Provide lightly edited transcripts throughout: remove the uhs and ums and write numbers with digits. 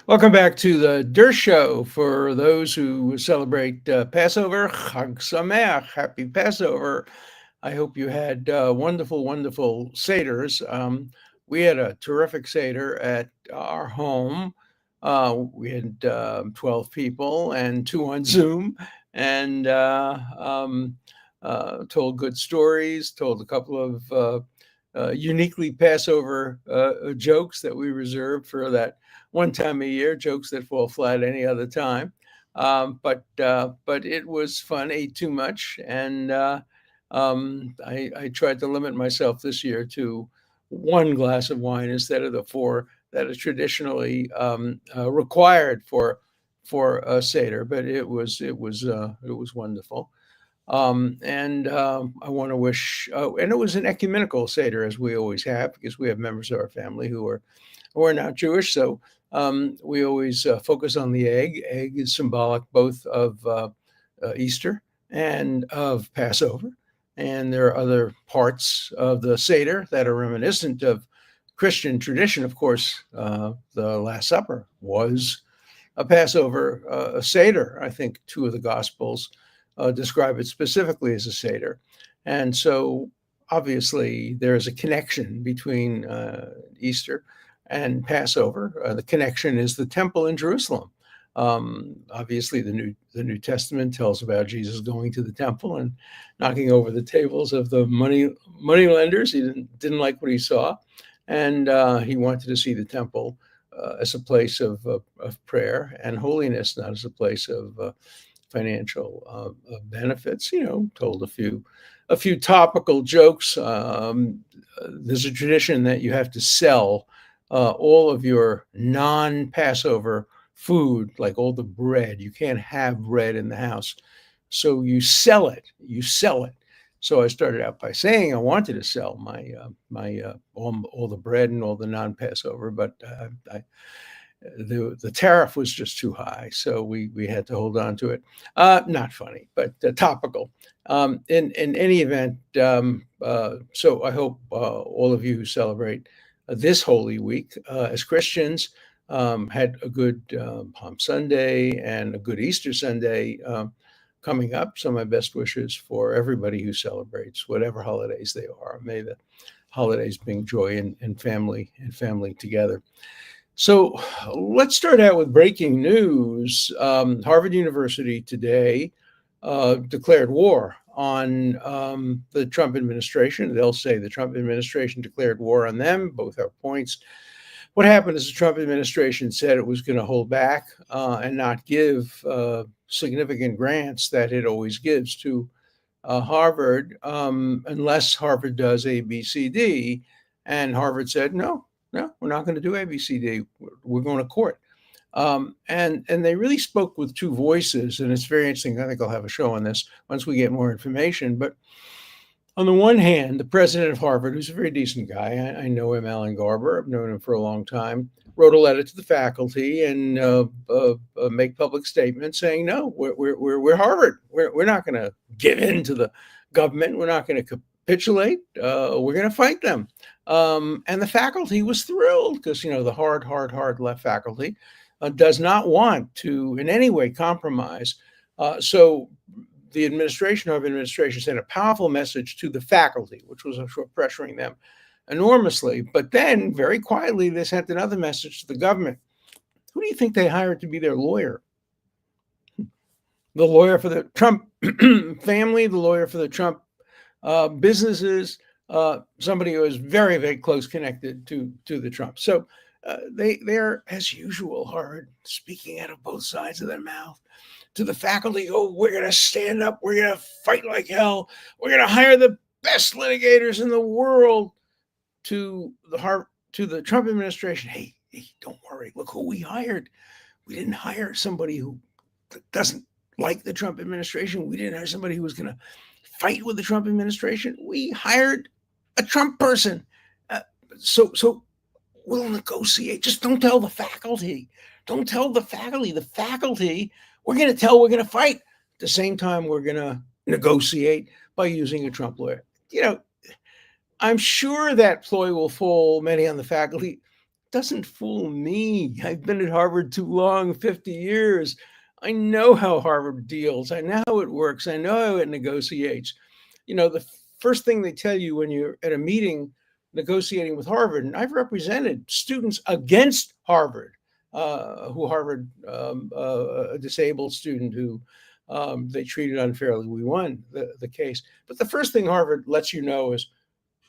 Welcome back to the Der Show. For those who celebrate Passover, Chag Sameach, Happy Passover. I hope you had wonderful, wonderful Seders. We had a terrific Seder at our home. We had 12 people and two on Zoom, and told good stories, told a couple of uniquely Passover jokes that we reserved for that one time a year, jokes that fall flat any other time. But it was fun. Ate too much, and I tried to limit myself this year to one glass of wine instead of the four that is traditionally required for a seder. But it was wonderful. And I want to wish, and it was an ecumenical Seder, as we always have, because we have members of our family who are not Jewish. So we always focus on the egg. Egg is symbolic both of Easter and of Passover. And there are other parts of the Seder that are reminiscent of Christian tradition. Of course, the Last Supper was a Passover a Seder. I think two of the Gospels describe it specifically as a Seder. And so obviously there is a connection between Easter and Passover. The connection is the temple in Jerusalem. Obviously, the New Testament tells about Jesus going to the temple and knocking over the tables of the money lenders. He didn't like what he saw, and he wanted to see the temple as a place of prayer and holiness, not as a place of financial benefits. Told a few topical jokes. There's a tradition that you have to sell all of your non-Passover food, like all the bread. You can't have bread in the house, so you sell it. You sell it. So I started out by saying I wanted to sell my all the bread and all the non-Passover, but the tariff was just too high, so we had to hold on to it. Not funny, but topical. In any event, so I hope all of you who celebrate this Holy Week as Christians had a good Palm Sunday and a good Easter Sunday coming up. So my best wishes for everybody who celebrates whatever holidays they are. May the holidays bring joy and family together. So let's start out with breaking news. Harvard University today declared war on the Trump administration. They'll say the Trump administration declared war on them. Both are points. What happened is the Trump administration said it was going to hold back and not give significant grants that it always gives to Harvard unless Harvard does A, B, C, D. And Harvard said, no, we're not going to do A, B, C, D. We're going to court. And they really spoke with two voices, and it's very interesting. I think I'll have a show on this once we get more information. But on the one hand, the president of Harvard, who's a very decent guy, I know him, Alan Garber, I've known him for a long time, wrote a letter to the faculty and make public statements saying, no, we're Harvard. We're not going to give in to the government. We're not going to capitulate. We're going to fight them. And the faculty was thrilled because, the hard left faculty does not want to in any way compromise. So the Harvard administration sent a powerful message to the faculty, which was pressuring them enormously. But then very quietly, they sent another message to the government. Who do you think they hired to be their lawyer? The lawyer for the Trump family, the lawyer for the Trump businesses, somebody who is very, very close connected to the Trump. So they're, as usual, Harvard, speaking out of both sides of their mouth. To the faculty, we're going to stand up. We're going to fight like hell. We're going to hire the best litigators in the world. To the Trump administration, hey, don't worry. Look who we hired. We didn't hire somebody who doesn't like the Trump administration. We didn't hire somebody who was going to fight with the Trump administration. We hired a Trump person. So we'll negotiate. Just don't tell the faculty. Don't tell the faculty. The faculty, we're going to tell we're going to fight. At the same time, we're going to negotiate by using a Trump lawyer. I'm sure that ploy will fool many on the faculty. doesn't fool me. I've been at Harvard too long, 50 years. I know how Harvard deals. I know how it works. I know how it negotiates. The first thing they tell you when you're at a meeting negotiating with Harvard, and I've represented students against Harvard, who Harvard, a disabled student who they treated unfairly. We won the case. But the first thing Harvard lets you know is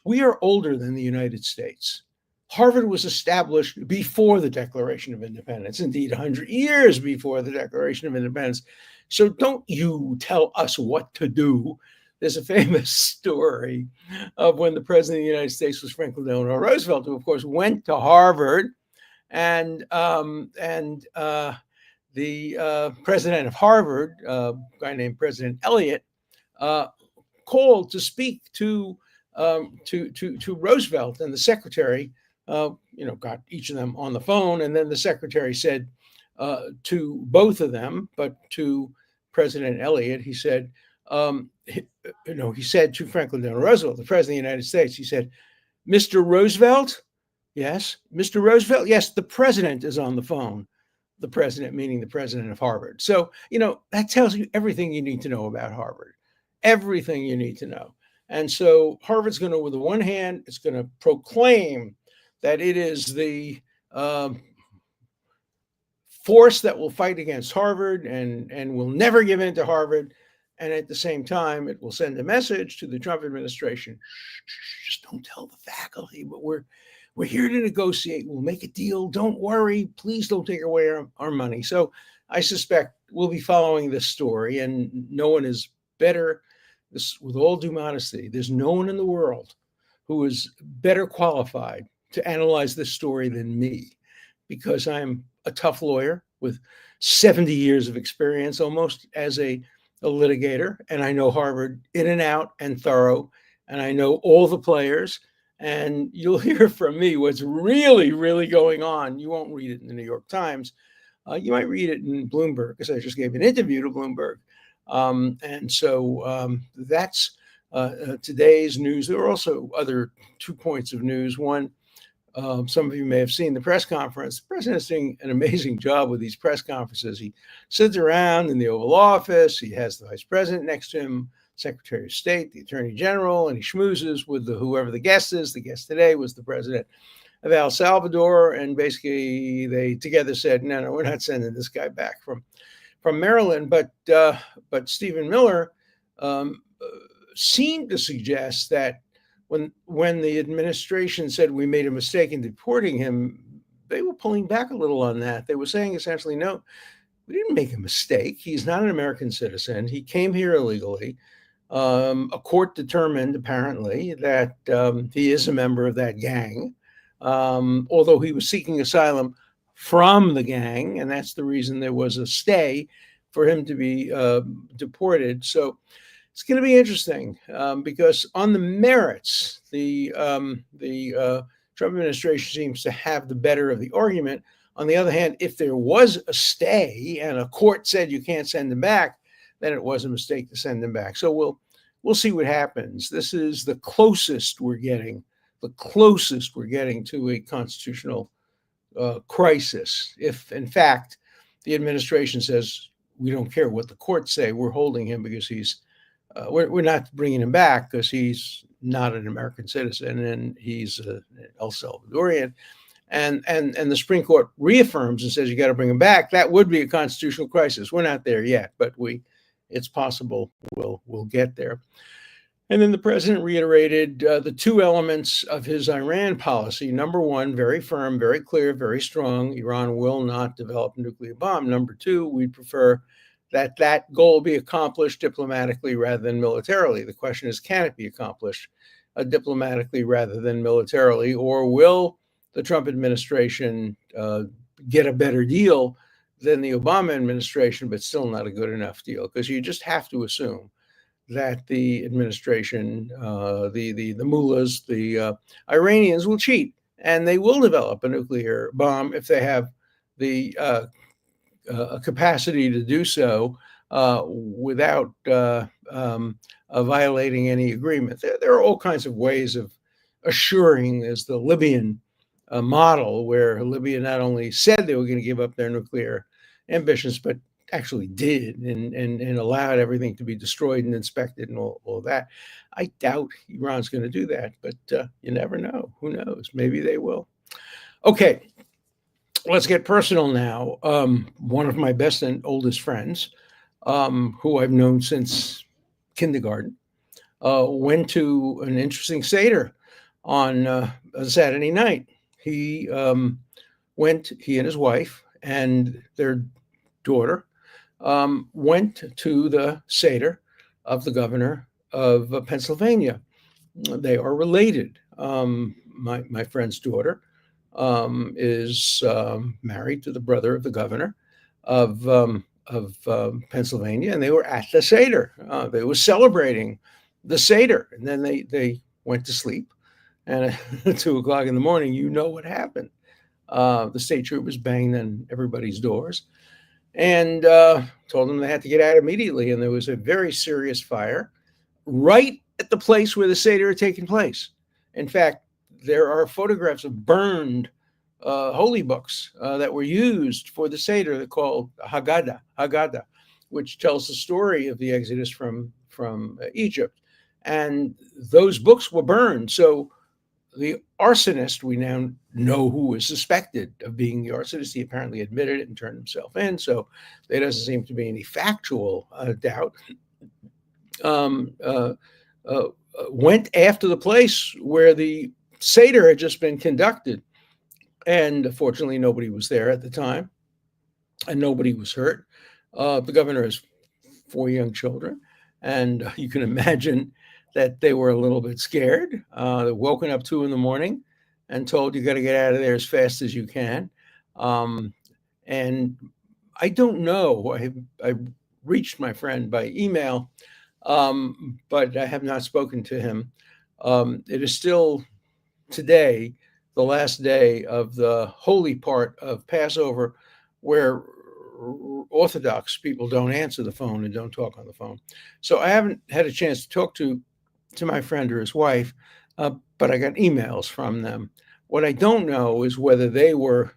we are older than the United States. Harvard was established before the Declaration of Independence, indeed, 100 years before the Declaration of Independence. So don't you tell us what to do. There's a famous story of when the President of the United States was Franklin Delano Roosevelt, who, of course, went to Harvard, and the president of Harvard, a guy named President Eliot, uh, called to speak to Roosevelt, and the secretary, got each of them on the phone, and then the secretary said to both of them, but to President Eliot, he said, he said to Franklin Delano Roosevelt, the president of the United States, he said, "Mr. Roosevelt, yes, Mr. Roosevelt, yes, the president is on the phone." The president, meaning the president of Harvard. So, that tells you everything you need to know about Harvard, everything you need to know. And so Harvard's going to, with the one hand, it's going to proclaim that it is the force that will fight against Harvard and will never give in to Harvard. And at the same time, it will send a message to the Trump administration: just don't tell the faculty, but we're here to negotiate. We'll make a deal. Don't worry. Please don't take away our money. So I suspect we'll be following this story, and no one is better. This, with all due modesty, there's no one in the world who is better qualified to analyze this story than me, because I'm a tough lawyer with 70 years of experience almost as a litigator, and I know Harvard in and out and thorough, and I know all the players. And you'll hear from me what's really, really going on. You won't read it in the New York Times. You might read it in Bloomberg, because I just gave an interview to Bloomberg. And so that's today's news. There are also other 2 points of news. One, some of you may have seen the press conference. The president's doing an amazing job with these press conferences. He sits around in the Oval Office. He has the vice president next to him, Secretary of State, the Attorney General, and he schmoozes with whoever the guest is. The guest today was the president of El Salvador, and basically they together said, no, we're not sending this guy back from Maryland. But Stephen Miller seemed to suggest that when the administration said we made a mistake in deporting him, they were pulling back a little on that. They were saying essentially, no, we didn't make a mistake. He's not an American citizen. He came here illegally. A court determined, apparently, that he is a member of that gang, although he was seeking asylum from the gang, and that's the reason there was a stay for him to be deported. So it's going to be interesting because on the merits, the Trump administration seems to have the better of the argument. On the other hand, if there was a stay and a court said you can't send him back, then it was a mistake to send him back. So we'll see what happens. This is the closest we're getting to a constitutional crisis. If, in fact, the administration says, we don't care what the courts say, we're holding him because we're not bringing him back because he's not an American citizen and he's an El Salvadorian. And the Supreme Court reaffirms and says you got to bring him back, that would be a constitutional crisis. We're not there yet, but it's possible we'll get there. And then the president reiterated the 2 elements of his Iran policy. Number 1, very firm, very clear, very strong. Iran will not develop a nuclear bomb. Number 2, we'd prefer that goal be accomplished diplomatically rather than militarily. The question is, can it be accomplished diplomatically rather than militarily, or will the Trump administration get a better deal than the Obama administration, but still not a good enough deal? Because you just have to assume that the administration, the mullahs, the Iranians will cheat, and they will develop a nuclear bomb if they have the capacity to do so without violating any agreement. There are all kinds of ways of assuring, as the Libyan model where Libya not only said they were going to give up their nuclear ambitions, but actually did, and allowed everything to be destroyed and inspected and all that. I doubt Iran's going to do that, but you never know. Who knows? Maybe they will. Okay, let's get personal now. One of my best and oldest friends, who I've known since kindergarten, went to an interesting Seder on a Saturday night. He he and his wife and their daughter went to the Seder of the governor of Pennsylvania. They are related. My friend's daughter is married to the brother of the governor of Pennsylvania, and they were at the Seder. They were celebrating the Seder, and then they went to sleep. And at 2 o'clock in the morning, you know what happened. The state troopers banged on everybody's doors and told them they had to get out immediately. And there was a very serious fire right at the place where the Seder had taken place. In fact, there are photographs of burned holy books that were used for the Seder. They're called Haggadah, which tells the story of the Exodus from Egypt. And those books were burned. So the arsonist, we now know who was suspected of being the arsonist. He apparently admitted it and turned himself in. So there doesn't seem to be any factual doubt. Went after the place where the Seder had just been conducted. And fortunately, nobody was there at the time, and nobody was hurt. The governor has 4 young children, and you can imagine that they were a little bit scared. They're woken up 2 a.m. and told, you got to get out of there as fast as you can. And I don't know. I reached my friend by email, but I have not spoken to him. It is still today the last day of the holy part of Passover, where Orthodox people don't answer the phone and don't talk on the phone. So I haven't had a chance to talk to my friend or his wife, but I got emails from them. What I don't know is whether they were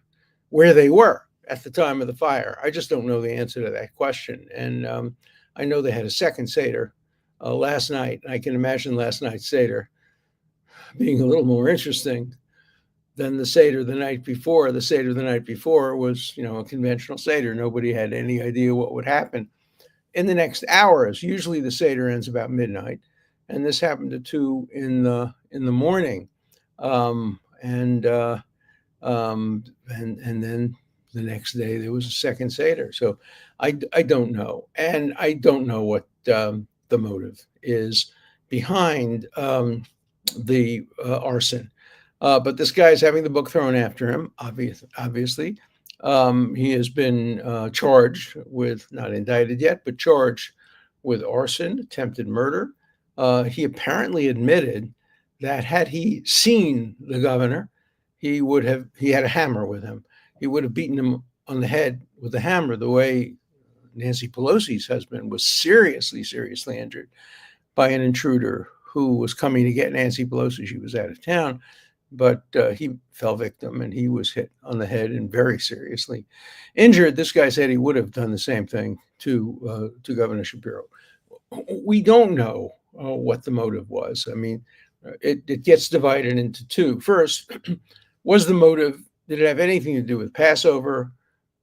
where they were at the time of the fire. I just don't know the answer to that question. And I know they had a second Seder last night. I can imagine last night's Seder being a little more interesting than the Seder the night before. The Seder the night before was, a conventional Seder. Nobody had any idea what would happen in the next hours. Usually the Seder ends about midnight, and this happened at 2 in the morning. And then the next day there was a second Seder. So I don't know, and I don't know what the motive is behind the arson. But this guy's having the book thrown after him, obviously. He has been charged with, not indicted yet, but charged with arson, attempted murder. He apparently admitted that had he seen the governor, he had a hammer with him. He would have beaten him on the head with a hammer, the way Nancy Pelosi's husband was seriously injured by an intruder who was coming to get Nancy Pelosi. She was out of town, but he fell victim and he was hit on the head and very seriously injured. This guy said he would have done the same thing to Governor Shapiro. We don't know what the motive was. I mean, it gets divided into two. First, was the motive, did it have anything to do with Passover,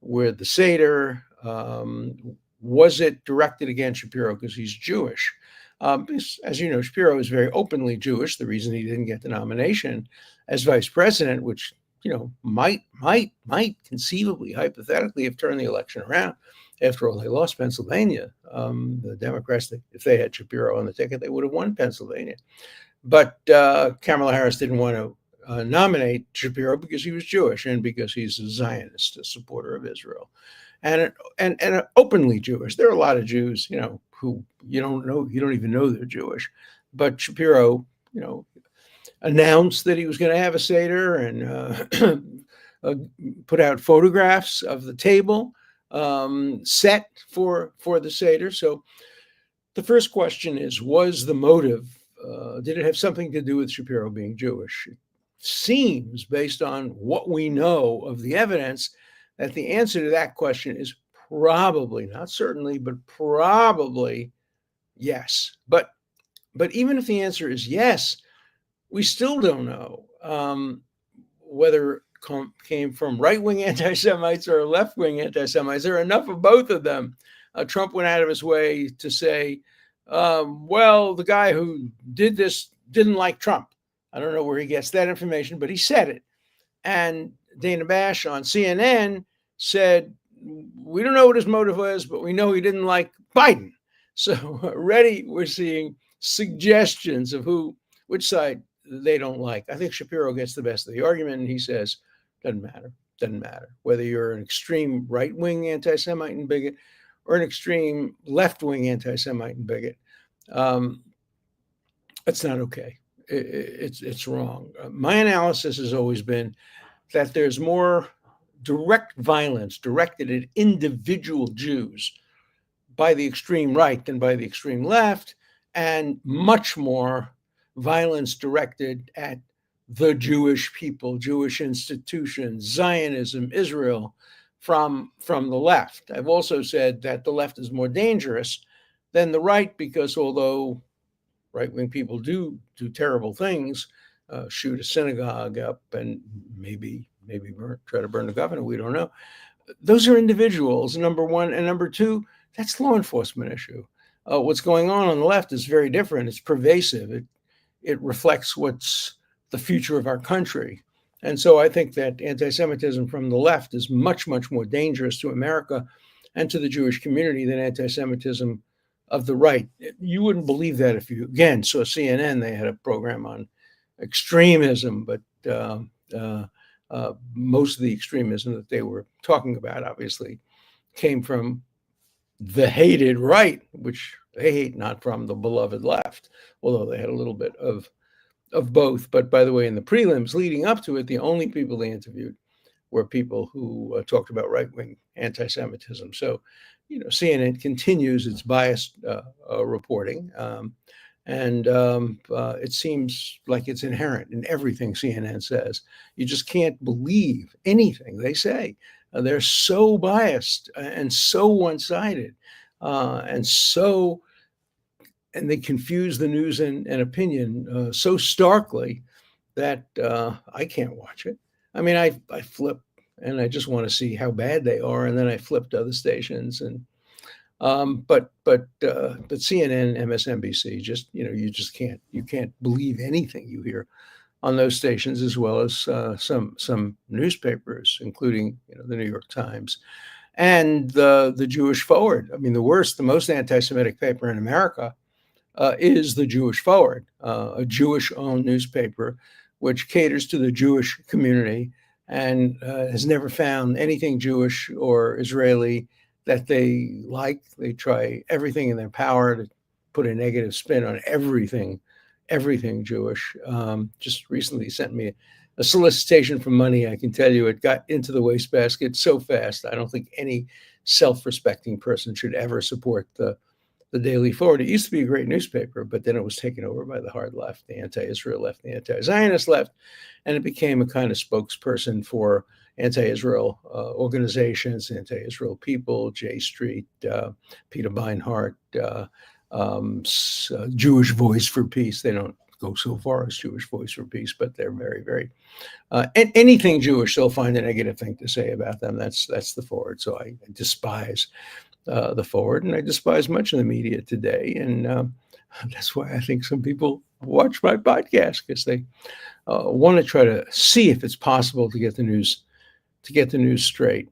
with the Seder? Was it directed against Shapiro because he's Jewish? As you know, Shapiro is very openly Jewish. The reason he didn't get the nomination as vice president, which might conceivably, hypothetically, have turned the election around. After all, they lost Pennsylvania. The Democrats, if they had Shapiro on the ticket, they would have won Pennsylvania. But Kamala Harris didn't want to nominate Shapiro because he was Jewish and because he's a Zionist, a supporter of Israel, and openly Jewish. There are a lot of Jews, who you don't even know they're Jewish. But Shapiro, announced that he was going to have a Seder and put out photographs of the table set for the Seder. So the first question is, was the motive, did it have something to do with Shapiro being Jewish? seems, based on what we know of the evidence, that the answer to that question is probably, not certainly, but probably yes. But even if the answer is yes, we still don't know whether it came from right-wing anti-Semites or left-wing anti-Semites. There are enough of both of them. Trump went out of his way to say, well, the guy who did this didn't like Trump. I don't know where he gets that information, but he said it. And Dana Bash on CNN said, we don't know what his motive was, but we know he didn't like Biden. So already we're seeing suggestions of which side they don't like. I think Shapiro gets the best of the argument, and he says, doesn't matter whether you're an extreme right-wing anti-Semite and bigot or an extreme left-wing anti-Semite and bigot. It's not okay. It's wrong. My analysis has always been that there's more direct violence directed at individual Jews by the extreme right than by the extreme left, and much more violence directed at the Jewish people, Jewish institutions, Zionism, Israel, from the left. I've also said that the left is more dangerous than the right, because although right-wing people do terrible things, shoot a synagogue up and maybe try to burn the governor, we don't know. Those are individuals, number one. And number two, that's law enforcement issue. What's going on the left is very different. It's pervasive. It reflects what's the future of our country. And so I think that anti-Semitism from the left is much, much more dangerous to America and to the Jewish community than anti-Semitism of the right. You wouldn't believe that if you, again, saw CNN. They had a program on extremism, but most of the extremism that they were talking about, obviously, came from the hated right, which they hate not from the beloved left, although they had a little bit of both. But by the way, in the prelims leading up to it, the only people they interviewed were people who talked about right-wing anti-Semitism. So, CNN continues its biased reporting, and it seems like it's inherent in everything CNN says. You just can't believe anything they say. They're so biased and so one-sided, and they confuse the news and opinion so starkly that I can't watch it. I mean, I flip and I just want to see how bad they are, and then I flip to other stations. And but CNN, MSNBC, just you can't believe anything you hear on those stations, as well as some newspapers, including the New York Times and the Jewish Forward. I mean, the most anti-Semitic paper in America is the Jewish Forward, a Jewish-owned newspaper which caters to the Jewish community and has never found anything Jewish or Israeli that they like. They try everything in their power to put a negative spin on everything Jewish. Just recently sent me a solicitation for money. I can tell you it got into the wastebasket so fast. I don't think any self-respecting person should ever support the Daily Forward. It used to be a great newspaper, but then it was taken over by the hard left, the anti-Israel left, the anti-Zionist left, and it became a kind of spokesperson for anti-Israel organizations, anti-Israel people, J Street, Peter Beinart, Jewish Voice for Peace. They don't go so far as Jewish Voice for Peace, but they're very, very anything Jewish, they'll find a negative thing to say about them. That's the Forward. So I despise the Forward, and I despise much of the media today. And that's why I think some people watch my podcast, because they want to try to see if it's possible to get the news straight.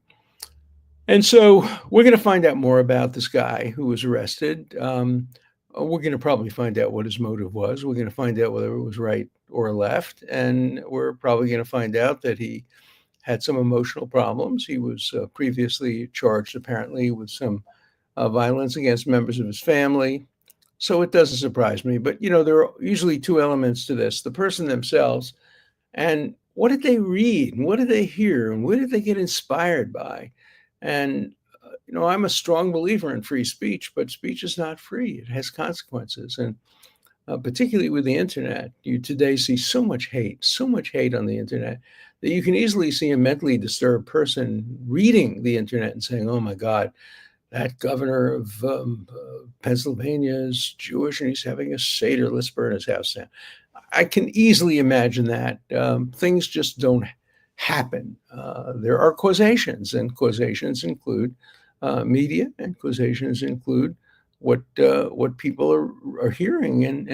And so we're going to find out more about this guy who was arrested. We're going to probably find out what his motive was. We're going to find out whether it was right or left. And we're probably going to find out that he had some emotional problems. He was previously charged, apparently, with some violence against members of his family. So it doesn't surprise me. But, there are usually two elements to this: the person themselves, and what did they read, and what did they hear, and where did they get inspired by? And, I'm a strong believer in free speech, but speech is not free. It has consequences. And particularly with the internet. You today see so much hate on the internet, that you can easily see a mentally disturbed person reading the internet and saying, "Oh my God, that governor of Pennsylvania is Jewish and he's having a Seder. Let's burn his house down." I can easily imagine that. Things just don't happen. There are causations, and causations include media, and causations include what people are hearing and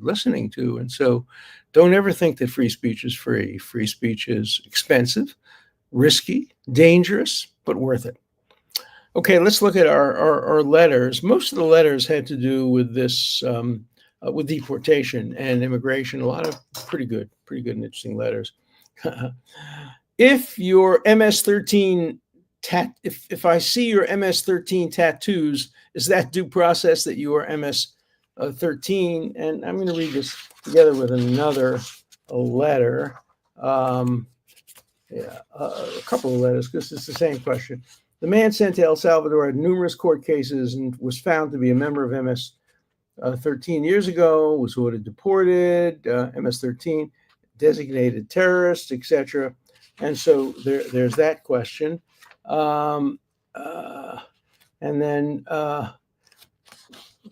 listening to. And so, don't ever think that free speech is free. Free speech is expensive, risky, dangerous, but worth it. Okay, let's look at our letters. Most of the letters had to do with this, with deportation and immigration. A lot of pretty good and interesting letters. If your MS-13 if I see your MS-13 tattoos, is that due process that you are MS-13? And I'm going to read this together with another letter. A couple of letters, because it's the same question. The man sent to El Salvador had numerous court cases and was found to be a member of MS-13 years ago, was ordered deported, MS-13, designated terrorist, etc. And so there's that question. And then,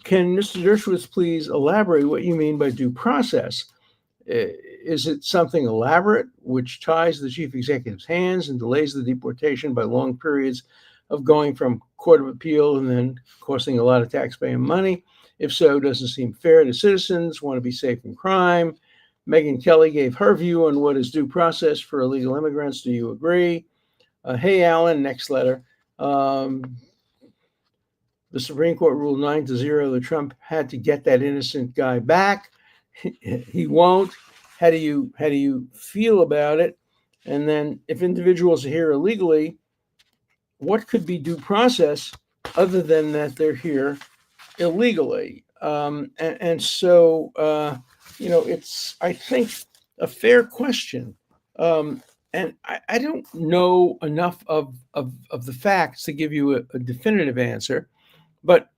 can Mr. Dershowitz please elaborate what you mean by due process? Is it something elaborate which ties the chief executive's hands and delays the deportation by long periods of going from court of appeal and then costing a lot of taxpayer money? If so, doesn't seem fair to citizens want to be safe from crime. Megyn Kelly gave her view on what is due process for illegal immigrants. Do you agree? Hey, Alan, next letter. The Supreme Court ruled 9-0 that Trump had to get that innocent guy back. He won't. How do you feel about it? And then, if individuals are here illegally, what could be due process other than that they're here illegally? So, it's, I think, a fair question. And I don't know enough of the facts to give you a definitive answer, but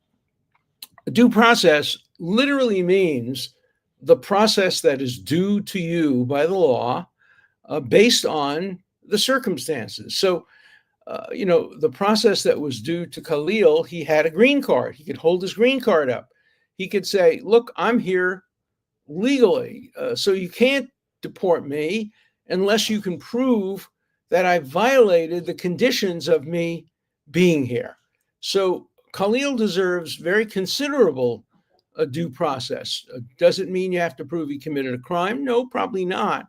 due process literally means the process that is due to you by the law, based on the circumstances. So, the process that was due to Khalil, he had a green card. He could hold his green card up. He could say, "Look, I'm here legally, so you can't deport me unless you can prove that I violated the conditions of me being here." So Khalil deserves very considerable due process. Does it mean you have to prove he committed a crime? No, probably not.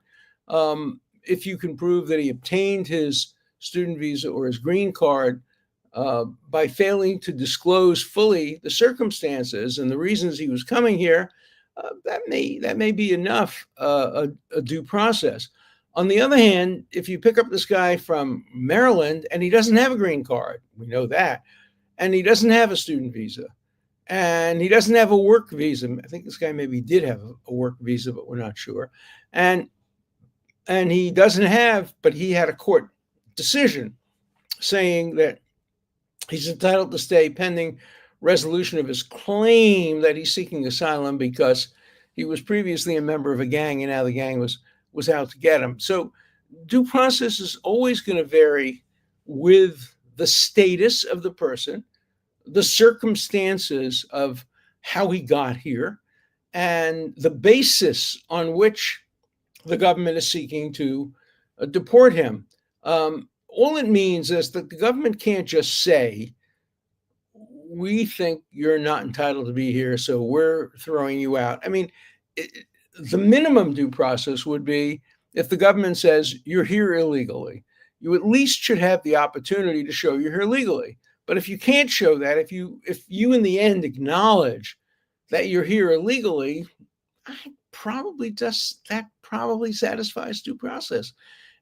If you can prove that he obtained his student visa or his green card by failing to disclose fully the circumstances and the reasons he was coming here, that may be enough a due process. On the other hand, if you pick up this guy from Maryland and he doesn't have a green card, we know that, and he doesn't have a student visa, and he doesn't have a work visa. I think this guy maybe did have a work visa, but we're not sure. And he doesn't have, but he had a court decision saying that he's entitled to stay pending resolution of his claim that he's seeking asylum because he was previously a member of a gang and now the gang was out to get him. So due process is always going to vary with the status of the person, the circumstances of how he got here, and the basis on which the government is seeking to deport him. All it means is that the government can't just say, "We think you're not entitled to be here, so we're throwing you out." I mean, the minimum due process would be if the government says you're here illegally, you at least should have the opportunity to show you're here legally. But if you can't show that, if you in the end acknowledge that you're here illegally, that probably satisfies due process,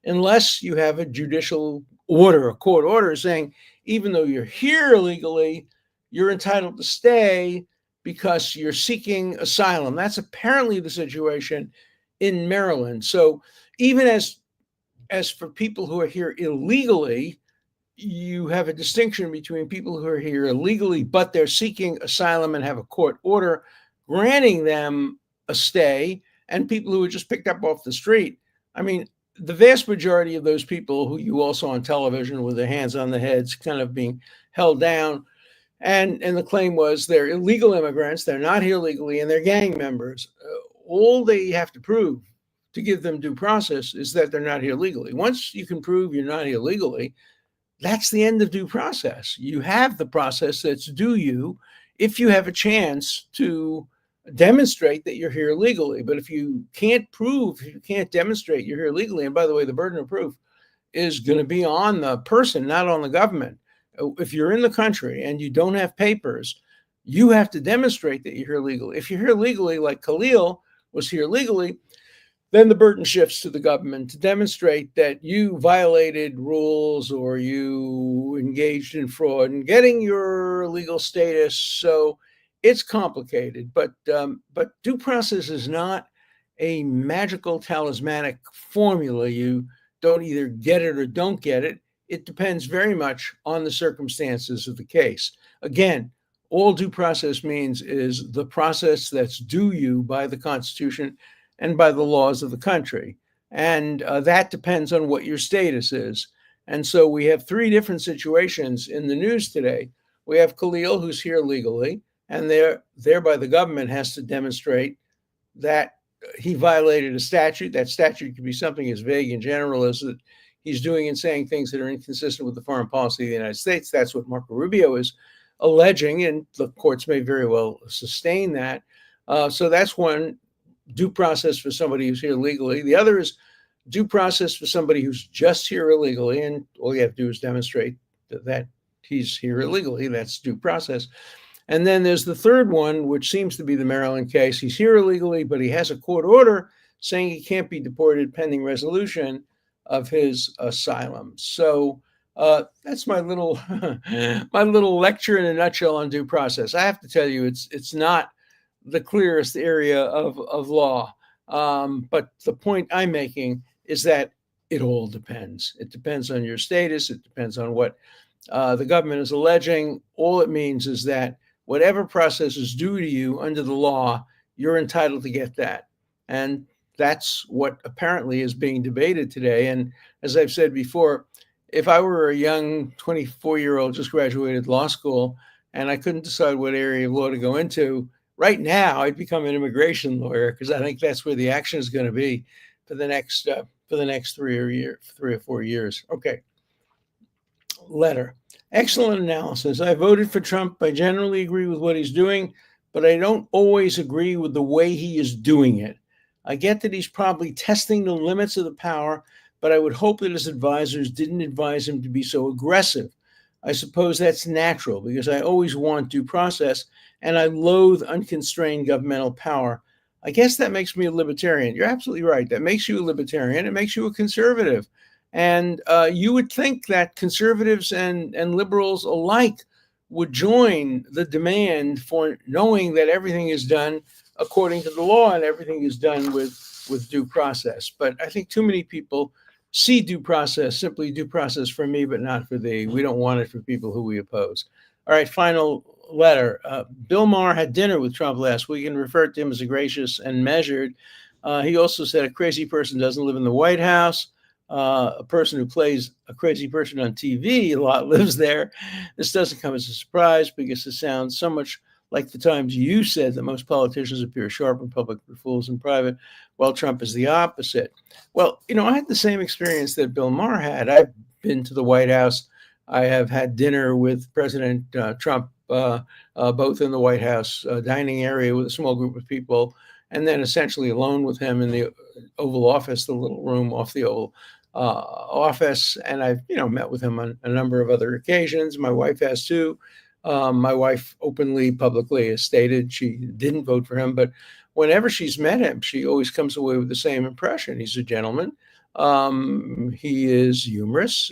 unless you have a judicial order, a court order saying, even though you're here illegally, you're entitled to stay because you're seeking asylum. That's apparently the situation in Maryland. So even as for people who are here illegally, you have a distinction between people who are here illegally, but they're seeking asylum and have a court order granting them a stay, and people who were just picked up off the street. I mean, the vast majority of those people who you all saw on television with their hands on the heads, kind of being held down, and the claim was they're illegal immigrants, they're not here legally, and they're gang members. All they have to prove to give them due process is that they're not here legally. Once you can prove you're not here legally, that's the end of due process. You have the process that's due you if you have a chance to demonstrate that you're here legally. But if you can't prove, if you can't demonstrate you're here legally, and by the way, the burden of proof is going to be on the person, not on the government. If you're in the country and you don't have papers, you have to demonstrate that you're here legally. If you're here legally, like Khalil was here legally, then the burden shifts to the government to demonstrate that you violated rules or you engaged in fraud in getting your legal status. So it's complicated, but due process is not a magical talismanic formula. You don't either get it or don't get it. It depends very much on the circumstances of the case. Again, all due process means is the process that's due you by the Constitution and by the laws of the country. And that depends on what your status is. And so we have three different situations in the news today. We have Khalil, who's here legally, and thereby the government has to demonstrate that he violated a statute. That statute could be something as vague and general as that he's doing and saying things that are inconsistent with the foreign policy of the United States. That's what Marco Rubio is alleging, and the courts may very well sustain that. So that's one due process for somebody who's here legally. The other is due process for somebody who's just here illegally, and all you have to do is demonstrate that he's here illegally. That's due process. And then there's the third one, which seems to be the Maryland case. He's here illegally, but he has a court order saying he can't be deported pending resolution of his asylum. So that's my little my little lecture in a nutshell on due process. I have to tell you, it's not the clearest area of law. But the point I'm making is that it all depends. It depends on your status. It depends on what the government is alleging. All it means is that whatever process is due to you under the law, you're entitled to get that. And that's what apparently is being debated today. And as I've said before, if I were a young 24-year-old just graduated law school and I couldn't decide what area of law to go into, right now I'd become an immigration lawyer, because I think that's where the action is going to be for the next 3 or 4 years. Okay. Letter. Excellent analysis. I voted for Trump. I generally agree with what he's doing, but I don't always agree with the way he is doing it. I get that he's probably testing the limits of the power, but I would hope that his advisors didn't advise him to be so aggressive. I suppose that's natural because I always want due process and I loathe unconstrained governmental power. I guess that makes me a libertarian. You're absolutely right. That makes you a libertarian. It makes you a conservative. And you would think that conservatives and liberals alike would join the demand for knowing that everything is done according to the law and everything is done with due process. But I think too many people see due process, simply due process for me, but not for thee. We don't want it for people who we oppose. All right, final letter. Bill Maher had dinner with Trump last week and referred to him as a gracious and measured. He also said a crazy person doesn't live in the White House. A person who plays a crazy person on TV a lot lives there. This doesn't come as a surprise because it sounds so much like the times you said that most politicians appear sharp in public but fools in private, while Trump is the opposite. Well, I had the same experience that Bill Maher had. I've been to the White House. I have had dinner with President Trump, both in the White House dining area with a small group of people, and then essentially alone with him in the Oval Office, the little room off the Oval Office. And I've, met with him on a number of other occasions. My wife has too. My wife openly, publicly has stated she didn't vote for him, but whenever she's met him, she always comes away with the same impression. He's a gentleman. He is humorous.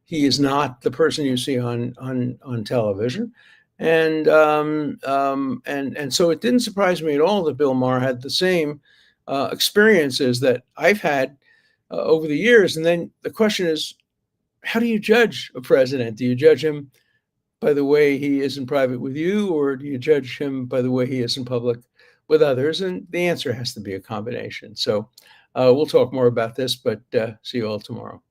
He is not the person you see on television. And so it didn't surprise me at all that Bill Maher had the same experiences that I've had over the years. And then the question is, how do you judge a president? Do you judge him by the way he is in private with you, or do you judge him by the way he is in public with others? And the answer has to be a combination. So we'll talk more about this, but see you all tomorrow.